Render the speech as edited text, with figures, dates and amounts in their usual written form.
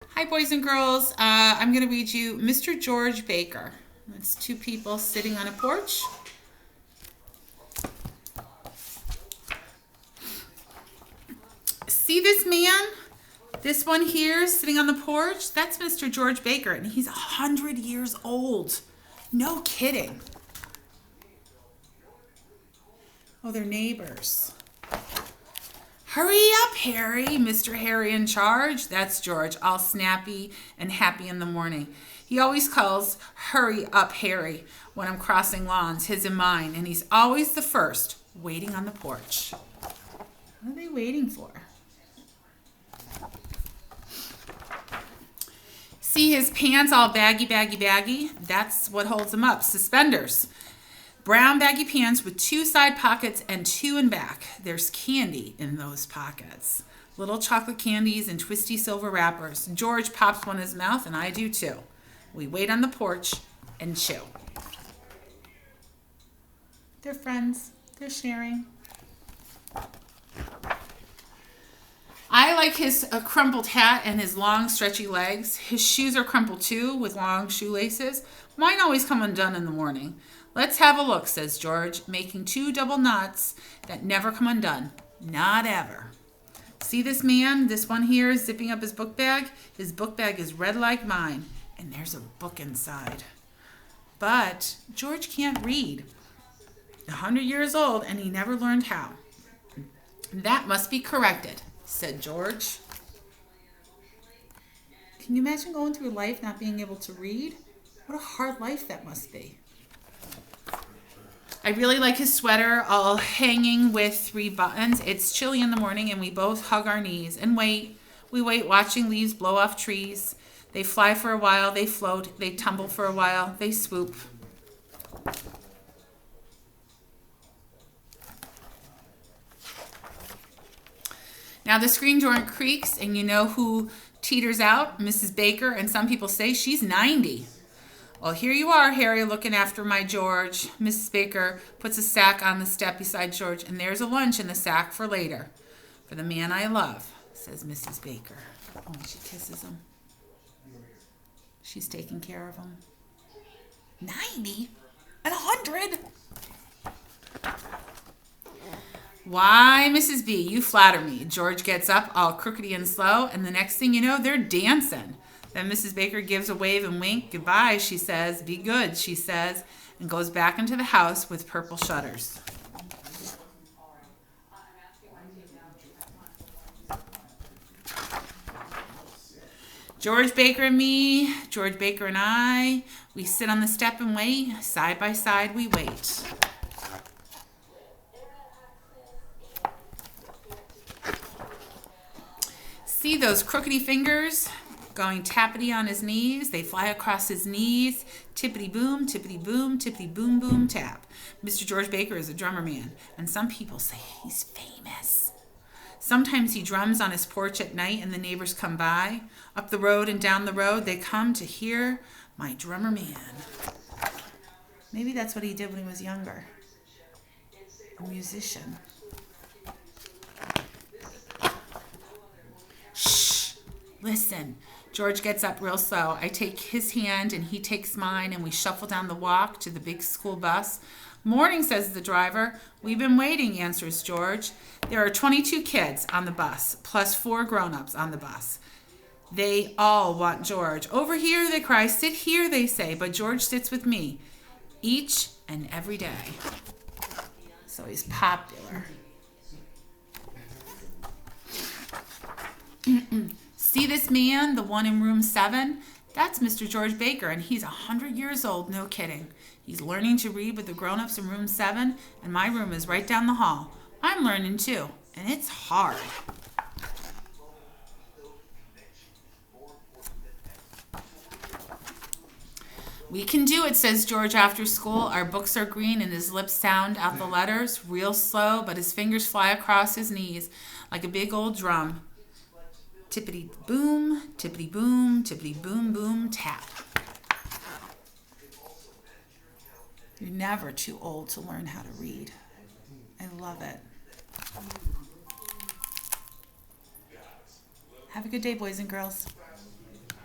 Hi, boys and girls. I'm going to read you Mr. George Baker. It's two people sitting on a porch. See this man? This one here sitting on the porch? That's Mr. George Baker, and he's 100 years old. No kidding. Oh, they're neighbors. Hurry up, Harry, Mr. Harry in charge. That's George, all snappy and happy in the morning. He always calls hurry up, Harry, when I'm crossing lawns, his and mine, and he's always the first, waiting on the porch. What are they waiting for? See his pants all baggy, baggy, baggy? That's what holds him up. Suspenders. Brown baggy pants with two side pockets and two in back. There's candy in those pockets. Little chocolate candies and twisty silver wrappers. George pops one in his mouth, and I do too. We wait on the porch and chew. They're friends. They're sharing. I like his crumpled hat and his long, stretchy legs. His shoes are crumpled too, with long shoelaces. Mine always come undone in the morning. Let's have a look, says George, making two double knots that never come undone. Not ever. See this man? This one here is zipping up his book bag. His book bag is red like mine, and there's a book inside. But George can't read. 100 years old, and he never learned how. That must be corrected, said George. Can you imagine going through life not being able to read? What a hard life that must be. I really like his sweater, all hanging with 3 buttons. It's chilly in the morning, and we both hug our knees and wait. We wait, watching leaves blow off trees. They fly for a while, they float, they tumble for a while, they swoop. Now the screen door creaks, and you know who teeters out? Mrs. Baker, and some people say she's 90. Well, here you are, Harry, looking after my George. Mrs. Baker puts a sack on the step beside George, and there's a lunch in the sack for later. For the man I love, says Mrs. Baker. Oh, she kisses him. She's taking care of him. 90? And 100? Why, Mrs. B, you flatter me. George gets up all crookedy and slow, and the next thing you know, they're dancing. Then Mrs. Baker gives a wave and wink. Goodbye, she says. Be good, she says, and goes back into the house with purple shutters. George Baker and me, George Baker and I, we sit on the step and wait. Side by side we wait. See those crookedy fingers going tappity on his knees? They fly across his knees. Tippity boom, tippity boom, boom, tap. Mr. George Baker is a drummer man, and some people say he's famous. Sometimes he drums on his porch at night, and the neighbors come by. Up the road and down the road, they come to hear my drummer man. Maybe that's what he did when he was younger. A musician. Shh, listen. George gets up real slow. I take his hand and he takes mine, and we shuffle down the walk to the big school bus. Morning, says the driver. We've been waiting, answers George. There are 22 kids on the bus, plus 4 grown-ups on the bus. They all want George. Over here, they cry. Sit here, they say, but George sits with me each and every day. So he's popular. See this man, the one in room 7? That's Mr. George Baker, and he's 100 years old, no kidding. He's learning to read with the grown-ups in room 7, and my room is right down the hall. I'm learning too, and it's hard. We can do it, says George after school. Our books are green, and his lips sound out the letters, real slow, but his fingers fly across his knees like a big old drum. Tippity boom, tippity boom, tippity boom, boom, tap. You're never too old to learn how to read. I love it. Have a good day, boys and girls.